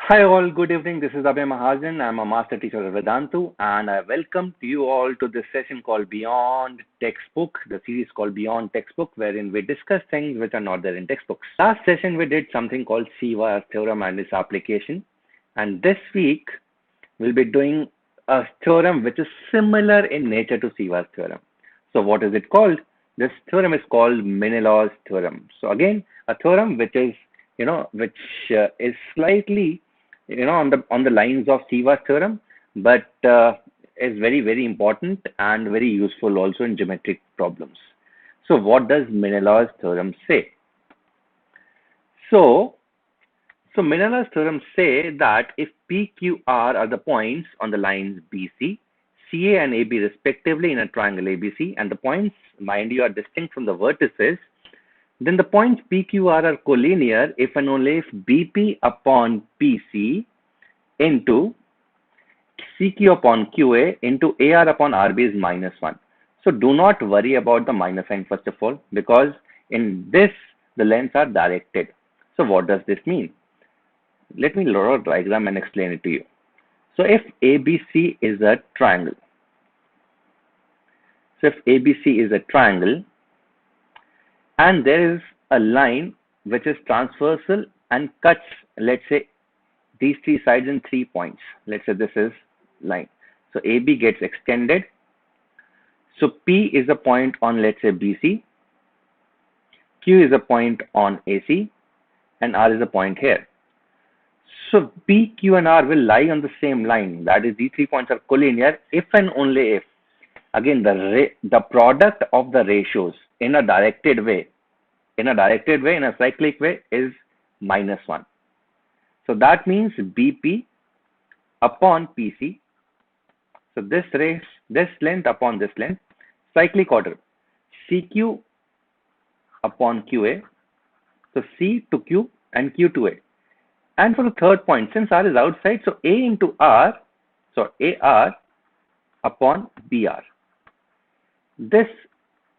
Hi all, good evening. This is Abhay Mahajan. I'm a master teacher at Vedantu and I welcome you all to this session called Beyond Textbook, the series called Beyond Textbook, wherein we discuss things which are not there in textbooks. Last session we did something called Siva's theorem and its application, and this week we'll be doing a theorem which is similar in nature to Siva's theorem. So what is it called? This theorem is called Menelaus theorem. So again, a theorem which is is slightly on the lines of Siva's theorem, but is very important and very useful also in geometric problems. So what does Menelaus theorem say? So Menelaus theorem say that if PQR are the points on the lines BC, CA and AB respectively in a triangle ABC, and the points, mind you, are distinct from the vertices, then the points PQR are collinear if and only if BP upon PC into CQ upon QA into AR upon RB is -1. So do not worry about the minus sign first of all, because in this the lengths are directed. So what does this mean? Let me draw a diagram and explain it to you. So if ABC is a triangle, and there is a line which is transversal and cuts, let's say, these three sides in 3 points. Let's say this is line. So AB gets extended. So P is a point on, let's say, BC. Q is a point on AC. And R is a point here. So P, Q, and R will lie on the same line. That is, these 3 points are collinear if and only if, again, the product of the ratios in a directed way, in a cyclic way, is -1. So that means BP upon PC. So this length upon this length, cyclic order, CQ upon QA. So C to Q and Q to A. And for the third point, since R is outside, so A into R, so AR upon BR. This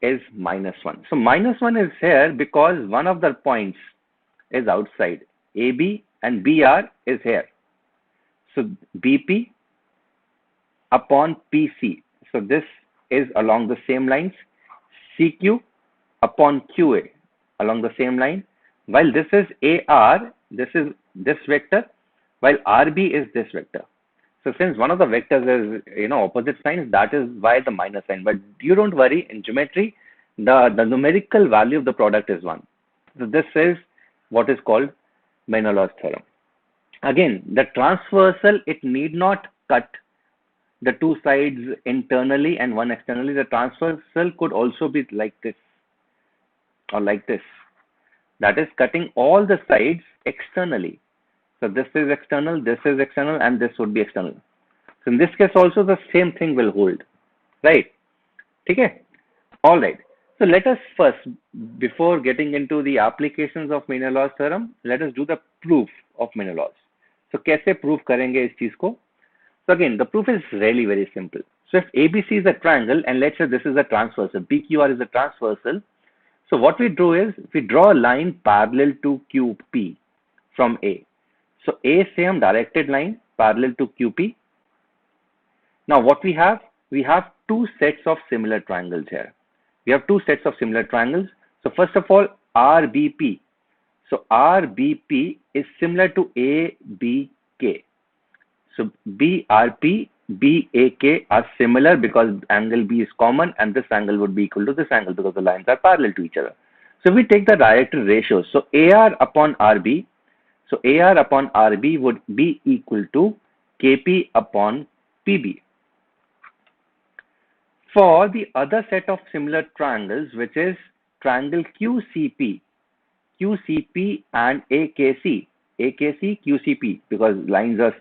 is -1. So -1 is here because one of the points is outside. AB and BR is here. So BP upon PC. So this is along the same lines. CQ upon QA along the same line. While this is AR, this is this vector, while RB is this vector. So since one of the vectors is opposite signs, that is why the minus sign. But you don't worry, in geometry, the numerical value of the product is 1. So this is what is called Menelaus theorem. Again, the transversal, it need not cut the two sides internally and one externally. The transversal could also be like this or like this. That is cutting all the sides externally. So this is external, and this would be external. So in this case also the same thing will hold, right? Okay. All right. So let us first, before getting into the applications of Menelaus theorem, let us do the proof of Menelaus. So कैसे proof करेंगे इस चीज को? So again, the proof is really very simple. So if ABC is a triangle and let's say this is a transversal, PQR is a transversal. So what we do is we draw a line parallel to QP from A. So A से हम directed line parallel to QP. Now what we have two sets of similar triangles here. We have two sets of similar triangles. So first of all, RBP. So RBP is similar to ABK. So BRP, BAK are similar because angle B is common and this angle would be equal to this angle because the lines are parallel to each other. So we take the directed ratios. So AR upon RB. So AR upon RB would be equal to KP upon PB. For the other set of similar triangles, which is triangle QCP and AKC, QCP, because lines are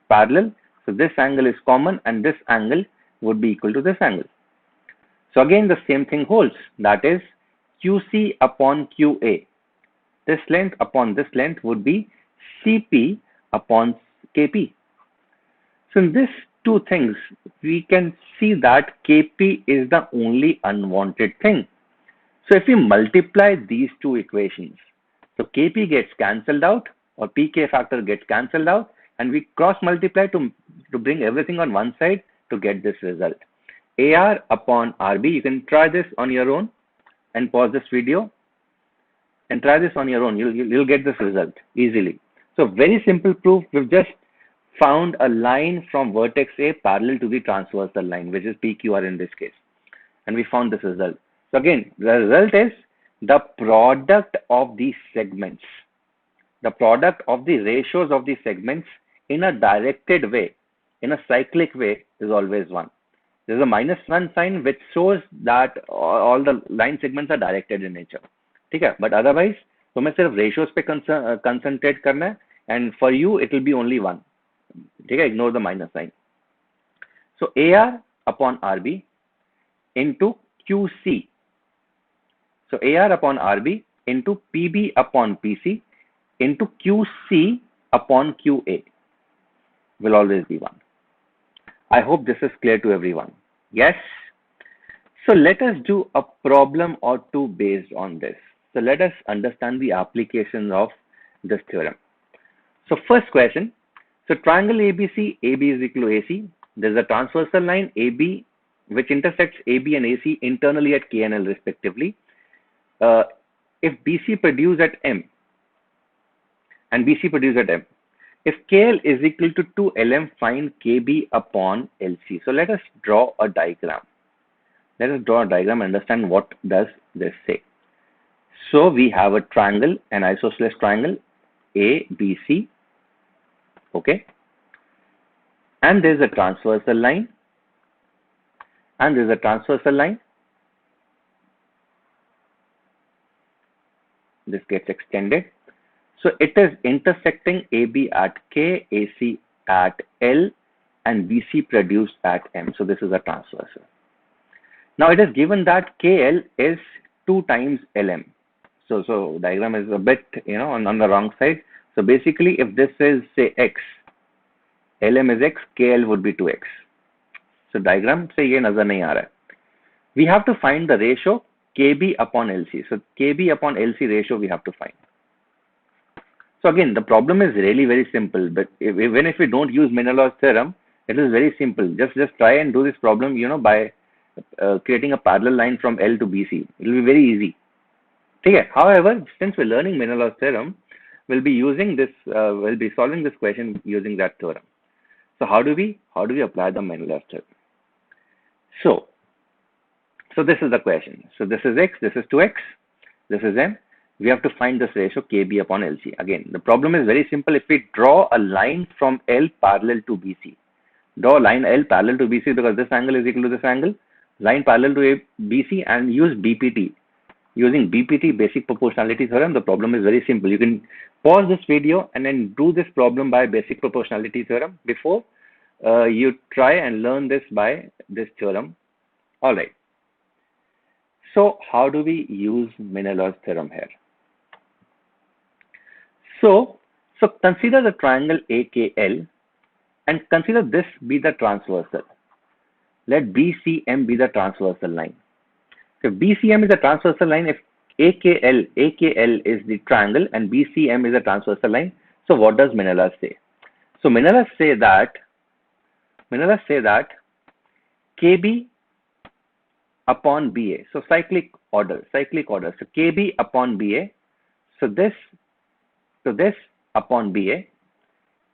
parallel. So this angle is common and this angle would be equal to this angle. So again, the same thing holds. That is QC upon QA. This length upon this length would be CP upon KP. So in these two things, we can see that KP is the only unwanted thing. So if we multiply these two equations, so KP gets cancelled out or PK factor gets cancelled out, and we cross multiply to bring everything on one side to get this result. AR upon RB, you can try this on your own and pause this video and try this on your own. You'll get this result easily. So very simple proof. We've just found a line from vertex A parallel to the transversal line, which is PQR in this case. And we found this result. So again, the result is the product of these segments. The product of the ratios of the segments in a directed way, in a cyclic way, is always 1. There's a -1 sign which shows that all the line segments are directed in nature. ठीक है, but otherwise तुम्हें सिर्फ ratios पे concentrate करना है, and for you it will be only 1. ठीक है, ignore the minus sign. So AR upon RB into QC. So AR upon RB into PB upon PC into QC upon QA will always be 1. I hope this is clear to everyone. Yes? So let us do a problem or two based on this. So let us understand the application of this theorem. So first question. So triangle ABC, AB is equal to AC. There's a transversal line AB which intersects AB and AC internally at K and L respectively. If BC produced at M and BC produced at M, if KL is equal to 2LM, find KB upon LC. So let us draw a diagram. Let us draw a diagram and understand what does this say. So we have a triangle, an isosceles triangle, ABC, okay? And there's a transversal line, and there's a transversal line. This gets extended. So it is intersecting AB at K, AC at L, and BC produced at M. So this is a transversal. Now it is given that KL is 2 times LM. So diagram is a bit, on the wrong side. So basically, if this is say X, LM is X, KL would be 2X. So diagram से ये नजर नहीं आ रहा है. We have to find the ratio KB upon LC. So KB upon LC ratio we have to find. So again, the problem is really very simple. But even if we don't use Menelaus theorem, it is very simple. Just try and do this problem, by creating a parallel line from L to BC. It will be very easy. Okay. However, since we're learning Menelaus theorem, we'll be solving this question using that theorem. So how do we apply the Menelaus theorem? So this is the question. So this is X, this is 2X, this is M. We have to find this ratio KB upon LC. Again, the problem is very simple. If we draw a line from L parallel to BC, draw a line L parallel to BC because this angle is equal to this angle, line parallel to BC, and use BPT. Using BPT, basic proportionality theorem, the problem is very simple. You can pause this video and then do this problem by basic proportionality theorem before you try and learn this by this theorem. All right. So how do we use Menelaus theorem here? So consider the triangle AKL and consider this be the transversal. Let BCM be the transversal line. So BCM is a transversal line. If AKL is the triangle and BCM is a transversal line. So what does Menelaus say? So Menelaus say that KB upon BA. So cyclic order. So KB upon BA. So this upon BA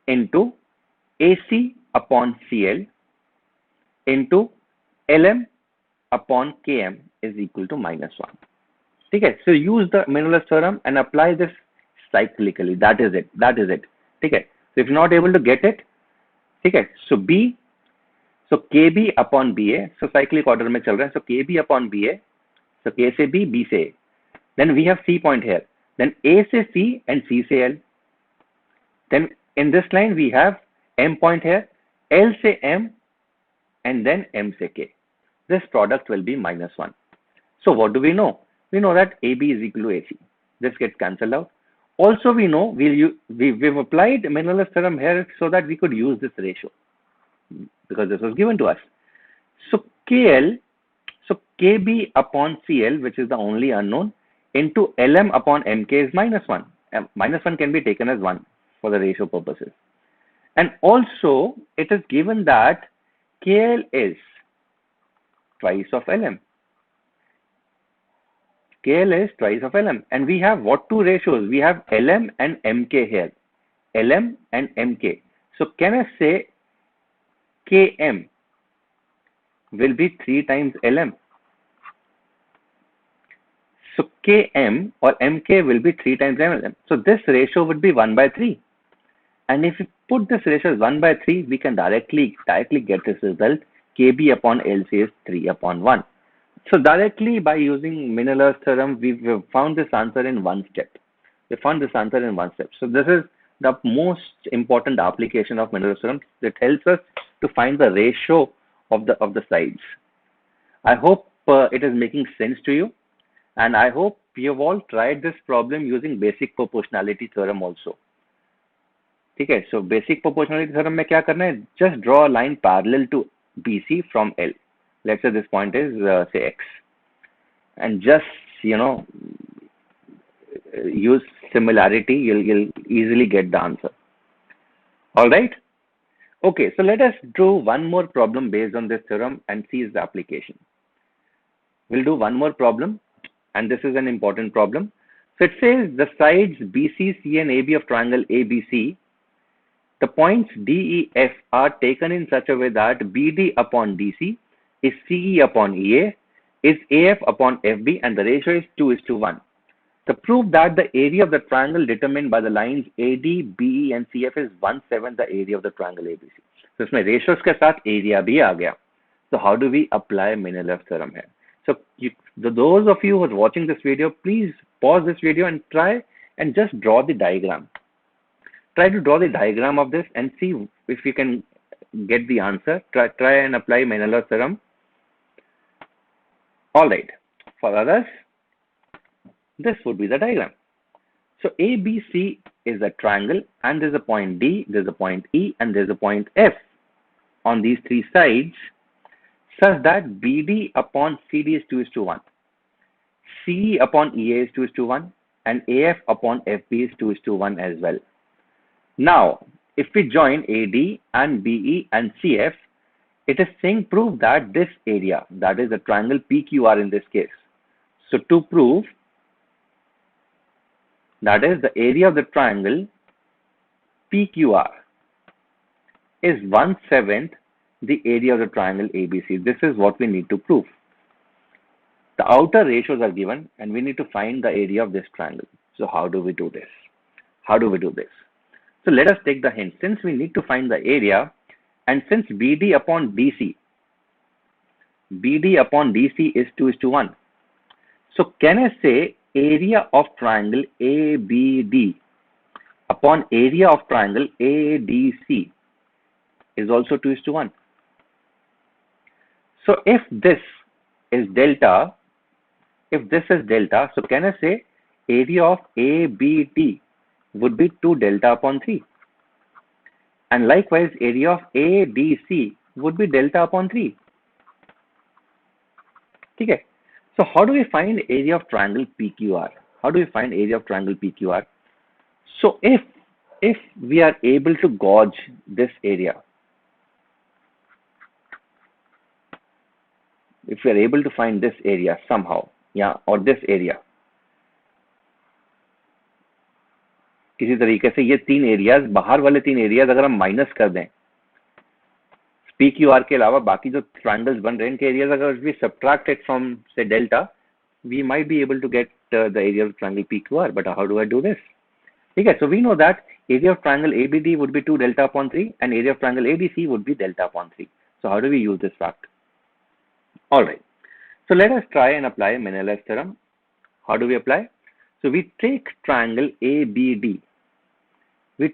into AC upon CL into LM upon KM is equal to -1. Okay, so use the Menelaus theorem and apply this cyclically. That is it. Okay, so if you're not able to get it, okay, so KB upon BA, so cyclic order में चल रहा है, so KB upon BA, so K से B, B से A. Then we have C point here. Then A से C and C से L. Then in this line we have M point here, L से M, and then M से K. This product will be -1. So what do we know? We know that AB is equal to AC. This gets cancelled out. Also we know we've applied Menelaus theorem here so that we could use this ratio because this was given to us. So KB upon CL, which is the only unknown, into LM upon MK is -1. -1 can be taken as 1 for the ratio purposes. And also, it is given that KL is twice of LM. KL is twice of LM. And we have what two ratios? We have LM and MK here. LM and MK. So can I say KM will be 3 times LM? So Km or Mk will be 3 times LM. So this ratio would be 1 by 3. And if we put this ratio as 1 by 3, we can directly get this result. Kb upon Lc is 3 upon 1. So directly by using Menela's theorem, we've found this answer in one step. We found this answer in one step. So this is the most important application of Menela's theorem. It helps us to find the ratio of the sides. I hope it is making sense to you, and I hope you have all tried this problem using basic proportionality theorem also. ठीक है, so basic proportionality theorem में क्या करना है? Just draw a line parallel to BC from L. Let's say this point is say X, and just use similarity. You'll easily get the answer. All right. Okay, so let us do one more problem based on this theorem and see the application. We'll do one more problem, and this is an important problem. So it says the sides BC, C, and AB of triangle ABC, the points D, E, F are taken in such a way that BD upon DC is CE upon EA, is AF upon FB, and the ratio is 2:1. The proof that the area of the triangle determined by the lines AD, BE, and CF is 1/7 the area of the triangle ABC. So इसमें ratios के साथ area भी आ गया. So how do we apply Menela's theorem here? So those of you who are watching this video, please pause this video and try and just draw the diagram. Try to draw the diagram of this and see if you can get the answer. Try and apply Menela's theorem. All right. For others, this would be the diagram. So ABC is a triangle, and there's a point D, there's a point E, and there's a point F on these three sides, such that BD upon CD is 2:1, CE upon EA is 2:1, and AF upon FB is 2:1 as well. Now, if we join AD and BE and CF, it is saying prove that this area, that is the triangle PQR in this case. So to prove, that is the area of the triangle PQR is 1/7 the area of the triangle ABC. This is what we need to prove. The outer ratios are given, and we need to find the area of this triangle. So how do we do this? How do we do this? So let us take the hint. Since we need to find the area, and since BD upon DC is 2:1. So can I say area of triangle ABD upon area of triangle ADC is also 2:1. So if this is delta, so can I say area of ABD would be 2 delta upon 3. And likewise, area of ADC would be delta upon 3. Okay. So how do we find area of triangle PQR? How do we find area of triangle PQR? So if we are able to gauge this area, if we are able to find this area somehow, yeah, or this area, किसी तरीके से ये तीन areas, बाहर वाले तीन areas अगर हम माइनस कर दें PQR के अलावा बाकी जो ट्रायंगल्स बन रहे हैं इनके एरियाज अगर we subtract it from say delta, we might be able to get the area of triangle PQR. But how do I do this? Okay, so we know that area of triangle ABD would be 2 delta upon 3 and area of triangle ABC would be delta upon 3. So how do we use this fact? All right. So let us try and apply Menela's theorem. How do we apply? So we take triangle ABD. So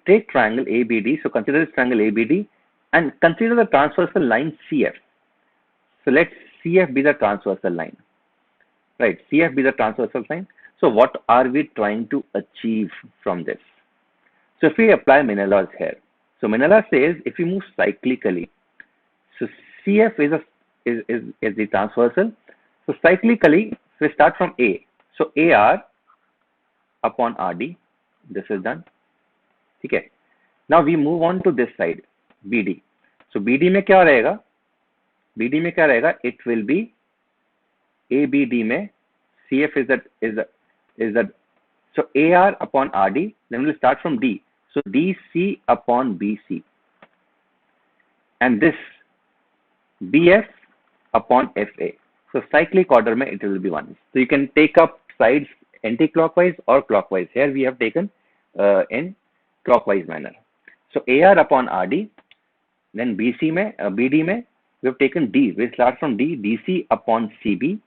consider this triangle ABD and consider the transversal line CF. So let CF be the transversal line. Right, CF be the transversal line. So what are we trying to achieve from this? So if we apply Menela's here, so Menela's says if we move cyclically, so CF is the transversal. So cyclically, we start from A. So AR upon RD, this is done. Okay. Now we move on to this side, BD. So BD में क्या रहेगा? BD में क्या रहेगा? It will be ABD में CF is that so AR upon RD. Then we'll start from D. So DC upon BC, and this BF upon FA. So cyclic order mein it will be 1. So you can take up sides anti-clockwise or clockwise. Here we have taken in clockwise manner. So AR upon RD, then BC mein, BD mein we have taken D. We start from D, DC upon CB,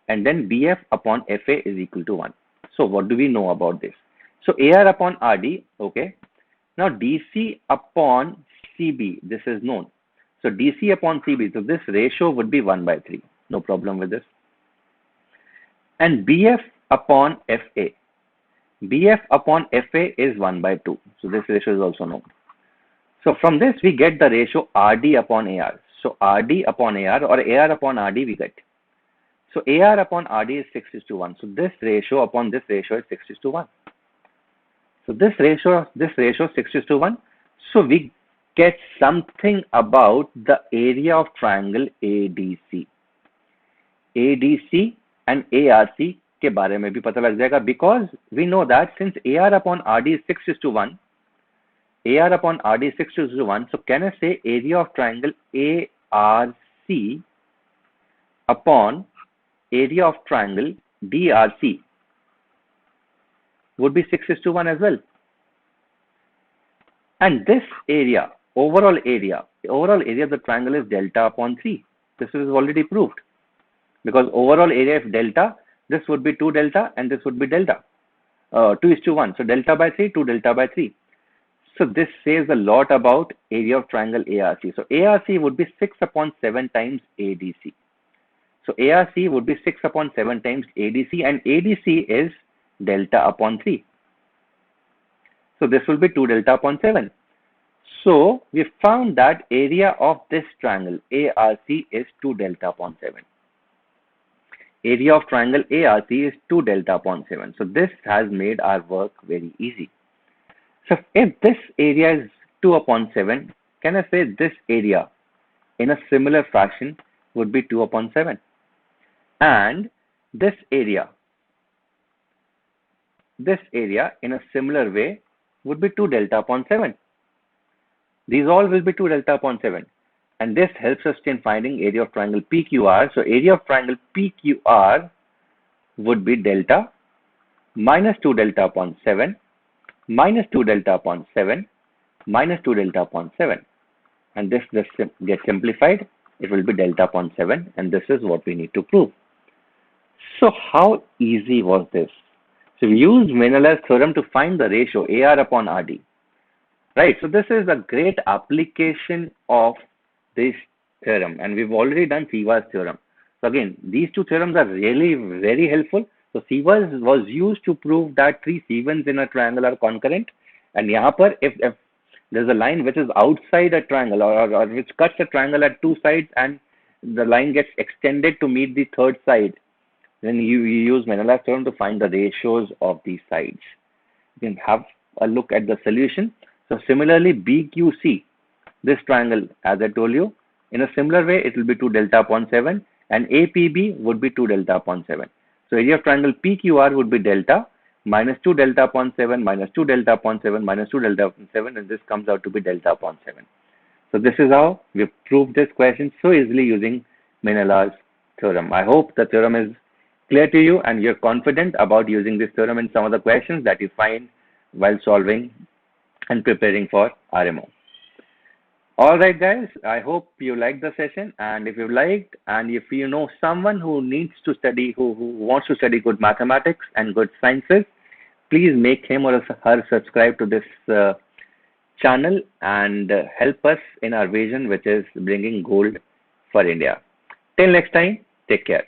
and then BF upon FA is equal to 1. So what do we know about this? So AR upon RD, okay. Now DC upon CB, this is known. So DC upon CB, so this ratio would be 1/3. No problem with this. And BF upon FA. BF upon FA is 1/2. So this ratio is also known. So from this we get the ratio RD upon AR. So RD upon AR or AR upon RD we get. So AR upon RD is 6:1. So this ratio upon this ratio is 6:1. So this ratio 6:1. So we get something about the area of triangle ADC. ADC and ARC के बारे में भी पता लग जाएगा, because we know that since AR upon RD is 6:1, AR upon RD is 6:1, so can I say area of triangle ARC upon area of triangle DRC would be 6:1 as well. And this area, overall area of the triangle is delta upon 3. This is already proved. Because overall area of delta, this would be 2 delta and this would be delta. 2:1. So delta by 3, 2 delta by 3. So this says a lot about area of triangle ARC. So ARC would be 6/7 times ADC. So ARC would be 6/7 times ADC, and ADC is delta upon 3. So this will be 2 delta upon 7. So we found that area of this triangle ARC is 2 delta upon 7. Area of triangle ARC is 2 delta upon 7. So this has made our work very easy. So if this area is 2 upon 7, can I say this area in a similar fashion would be 2 upon 7? And this area in a similar way would be 2 delta upon 7. These all will be 2 delta upon 7. And this helps us in finding area of triangle PQR. So area of triangle PQR would be delta minus 2 delta upon 7 minus 2 delta upon 7 minus 2 delta upon 7. And this gets simplified. It will be delta upon 7. And this is what we need to prove. So how easy was this? So we used Menela's theorem to find the ratio AR upon RD. Right. So this is a great application of this theorem, and we've already done Siva's theorem. So again, these two theorems are really very helpful. So Siva's was used to prove that 3 C1s in a triangle are concurrent, and यहाँ पर if there's a line which is outside a triangle or which cuts a triangle at 2 sides and the line gets extended to meet the third side, then you use Menela's theorem to find the ratios of these sides. You can have a look at the solution. So similarly, BQC, this triangle, as I told you, in a similar way, it will be 2 delta upon 7, and APB would be 2 delta upon 7. So area of triangle PQR would be delta minus 2 delta upon 7 minus 2 delta upon 7 minus 2 delta upon 7, and this comes out to be delta upon 7. So this is how we proved this question so easily using Menela's theorem. I hope the theorem is clear to you and you're confident about using this theorem in some of the questions that you find while solving and preparing for RMO. All right, guys, I hope you liked the session, and if you liked, and if you know someone who needs to study, who wants to study good mathematics and good sciences, please make him or her subscribe to this channel and help us in our vision, which is bringing gold for India. Till next time, take care.